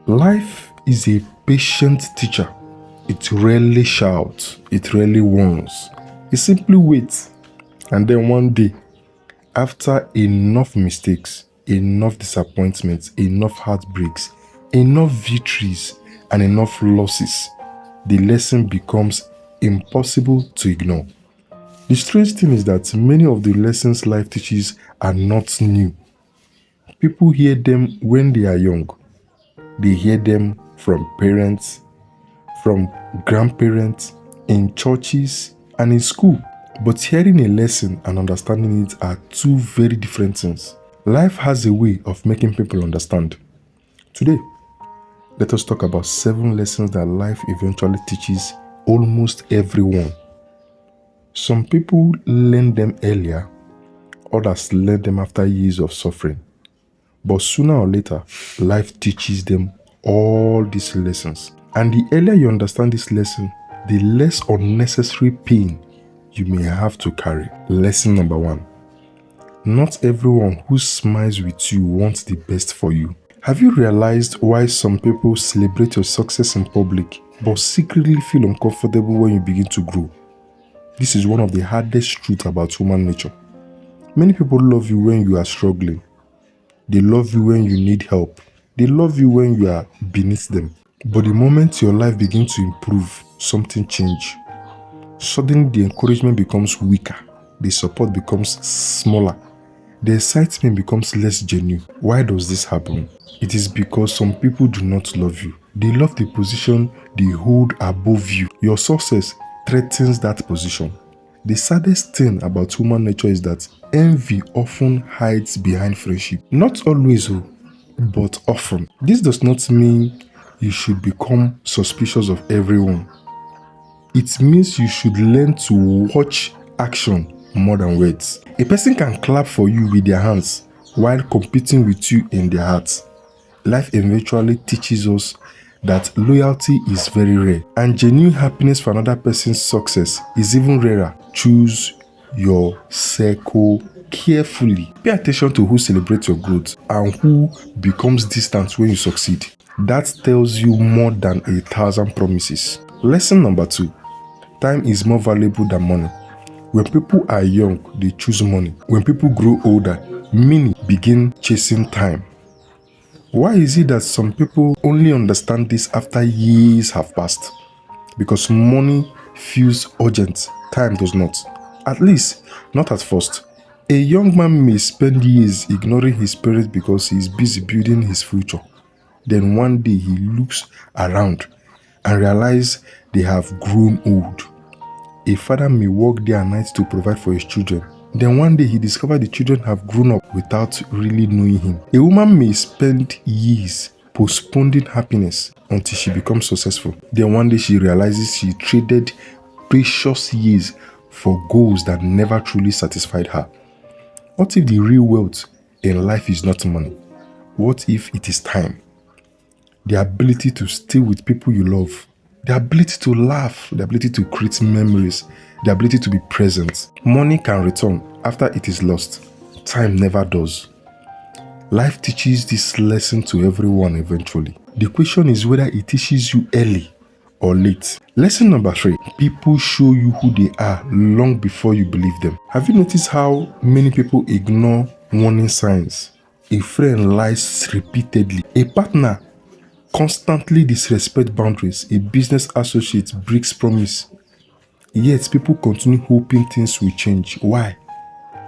Life is a patient teacher. It rarely shouts, it rarely warns. It simply waits. And then one day, after enough mistakes, enough disappointments, enough heartbreaks, enough victories, and enough losses, the lesson becomes impossible to ignore. The strange thing is that many of the lessons life teaches are not new. People hear them when they are young. They hear them from parents, from grandparents, in churches, and in school. But hearing a lesson and understanding it are two very different things. Life has a way of making people understand. Today, let us talk about 7 lessons that life eventually teaches almost everyone. Some people learn them earlier, others learn them after years of suffering. But sooner or later, life teaches them all these lessons. And the earlier you understand this lesson, the less unnecessary pain you may have to carry. Lesson number 1. Not everyone who smiles with you wants the best for you. Have you realized why some people celebrate your success in public but secretly feel uncomfortable when you begin to grow? This is one of the hardest truths about human nature. Many people love you when you are struggling. They love you when you need help. They love you when you are beneath them. But the moment your life begins to improve, something changes. Suddenly the encouragement becomes weaker. The support becomes smaller. The excitement becomes less genuine. Why does this happen? It is because some people do not love you. They love the position they hold above you. Your success threatens that position. The saddest thing about human nature is that envy often hides behind friendship. Not always, but often. This does not mean you should become suspicious of everyone. It means you should learn to watch action more than words. A person can clap for you with their hands while competing with you in their hearts. Life eventually teaches us that loyalty is very rare, and genuine happiness for another person's success is even rarer. Choose your circle carefully. Pay attention to who celebrates your growth and who becomes distant when you succeed. That tells you more than 1,000 promises. Lesson number 2. Time is more valuable than money. When people are young, they choose money. When people grow older, many begin chasing time. Why is it that some people only understand this after years have passed? Because money feels urgent, time does not. At least, not at first. A young man may spend years ignoring his parents because he is busy building his future. Then one day he looks around and realizes they have grown old. A father may work day and night to provide for his children. Then one day he discovers the children have grown up without really knowing him. A woman may spend years postponing happiness until she becomes successful. Then one day she realizes she traded precious years for goals that never truly satisfied her. What if the real wealth in life is not money? What if it is time? The ability to stay with people you love, the ability to laugh, the ability to create memories, the ability to be present. Money can return after it is lost. Time never does. Life teaches this lesson to everyone eventually. The question is whether it teaches you early or late. Lesson number 3. People show you who they are long before you believe them. Have you noticed how many people ignore warning signs? A friend lies repeatedly. A partner constantly disrespects boundaries. A business associate breaks promise. Yet people continue hoping things will change. Why?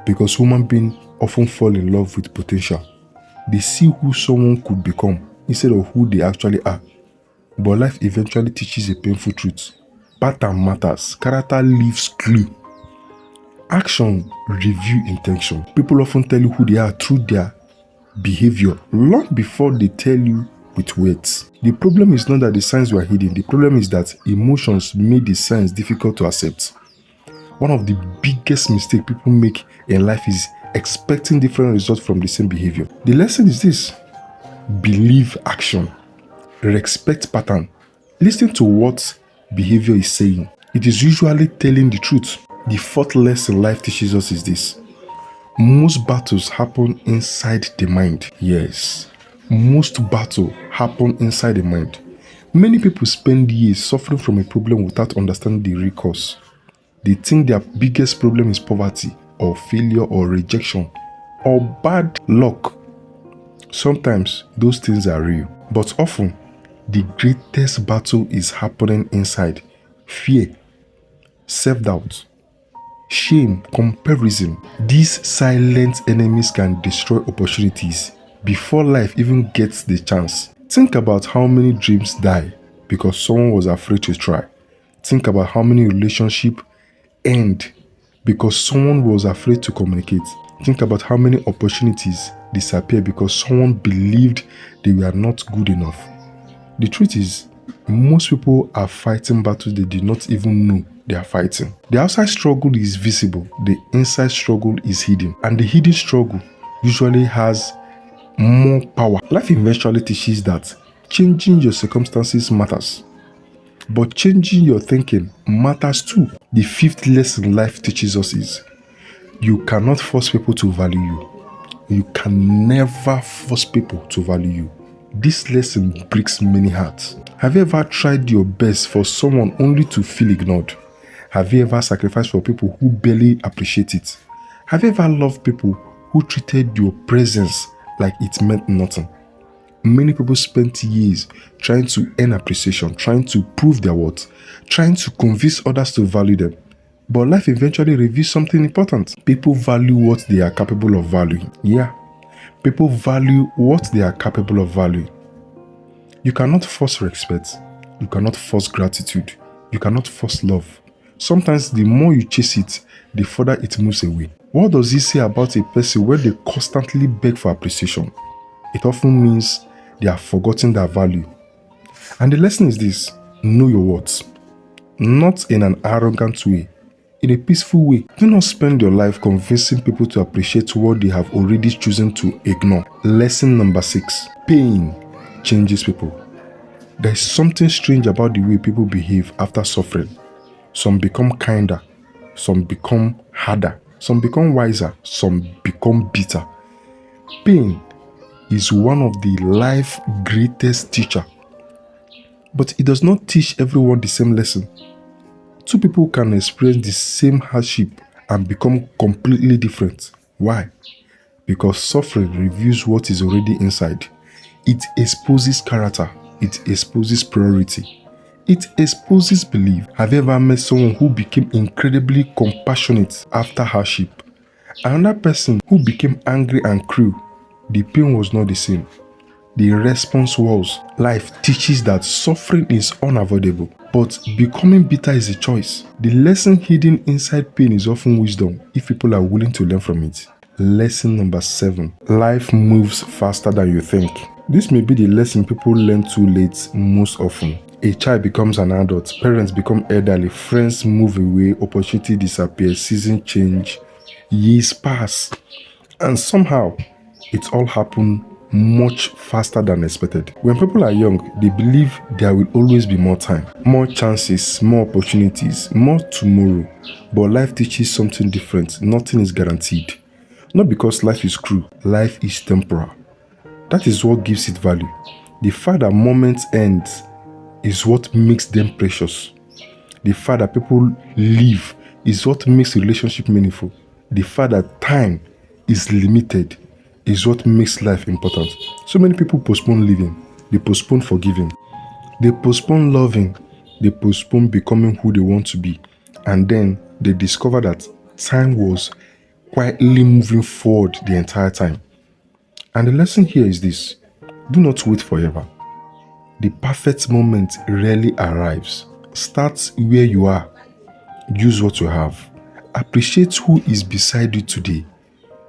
Because human beings often fall in love with potential. They see who someone could become instead of who they actually are. But life eventually teaches a painful truth. Pattern matters. Character leaves clue. Action review intention. People often tell you who they are through their behavior long before they tell you with words. The problem is not that the signs were hidden. The problem is that emotions made the signs difficult to accept. One of the biggest mistakes people make in life is expecting different results from the same behavior. The lesson is this: believe action, respect pattern, listen to what behavior is saying. It is usually telling the truth. The 4th lesson life teaches us is this: most battles happen inside the mind. Yes, most battle happen inside the mind. Many people spend years suffering from a problem without understanding the root cause. They think their biggest problem is poverty, or failure, or rejection, or bad luck. Sometimes those things are real, but often the greatest battle is happening inside. Fear, self-doubt, shame, comparison. These silent enemies can destroy opportunities before life even gets the chance. Think about how many dreams die because someone was afraid to try. Think about how many relationships end because someone was afraid to communicate. Think about how many opportunities disappear because someone believed they were not good enough. The truth is, most people are fighting battles they do not even know they are fighting. The outside struggle is visible, the inside struggle is hidden, and the hidden struggle usually has more power. Life eventually teaches that changing your circumstances matters, but changing your thinking matters too. The fifth lesson life teaches us is you cannot force people to value you. You can never force people to value you. This lesson breaks many hearts. Have you ever tried your best for someone only to feel ignored? Have you ever sacrificed for people who barely appreciate it? Have you ever loved people who treated your presence like it meant nothing? Many people spent years trying to earn appreciation, trying to prove their worth, trying to convince others to value them. But life eventually reveals something important. People value what they are capable of valuing. Yeah, people value what they are capable of valuing. You cannot force respect. You cannot force gratitude. You cannot force love. Sometimes the more you chase it, the further it moves away. What does this say about a person when they constantly beg for appreciation? It often means they have forgotten their value. And the lesson is this: know your worth. Not in an arrogant way, in a peaceful way. Do not spend your life convincing people to appreciate what they have already chosen to ignore. Lesson number 6. Pain changes people. There is something strange about the way people behave after suffering. Some become kinder, some become harder, some become wiser, some become bitter. Pain is one of the life's greatest teachers, but it does not teach everyone the same lesson. Two people can experience the same hardship and become completely different. Why? Because suffering reveals what is already inside. It exposes character. It exposes priority. It exposes belief. Have you ever met someone who became incredibly compassionate after hardship? Another person who became angry and cruel? The pain was not the same. The response was. Life teaches that suffering is unavoidable, but becoming bitter is a choice. The lesson hidden inside pain is often wisdom if people are willing to learn from it. Lesson number 7. Life moves faster than you think. This may be the lesson people learn too late most often. A child becomes an adult, parents become elderly, friends move away, opportunity disappears, seasons change, years pass, and somehow it all happened much faster than expected. When people are young, they believe there will always be more time, more chances, more opportunities, more tomorrow. But life teaches something different. Nothing is guaranteed. Not because life is cruel, life is temporal. That is what gives it value. The fact that moments end is what makes them precious. The fact that people live is what makes a relationship meaningful. The fact that time is limited is what makes life important. So many people postpone living. They postpone forgiving. They postpone loving. They postpone becoming who they want to be. And then they discover that time was quietly moving forward the entire time. And the lesson here is this: do not wait forever. The perfect moment rarely arrives. Start where you are. Use what you have. Appreciate who is beside you today,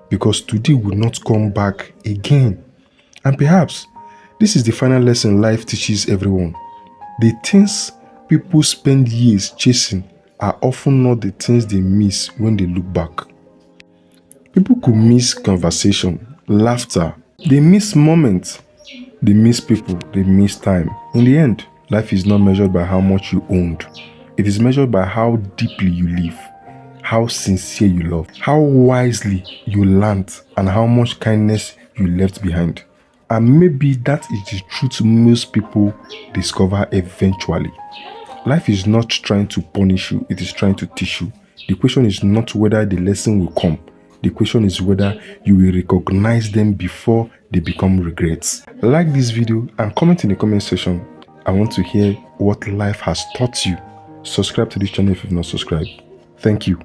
because today will not come back again. And perhaps this is the final lesson life teaches everyone. The things people spend years chasing are often not the things they miss when they look back. People could miss conversation, laughter. They miss moments. They miss people. They miss time. In the end, life is not measured by how much you owned. It is measured by how deeply you live, how sincere you love, how wisely you learned, and how much kindness you left behind. And maybe that is the truth most people discover eventually. Life is not trying to punish you, it is trying to teach you. The question is not whether the lesson will come. The question is whether you will recognize them before they become regrets. Like this video and comment in the comment section. I want to hear what life has taught you. Subscribe to this channel if you've not subscribed. Thank you.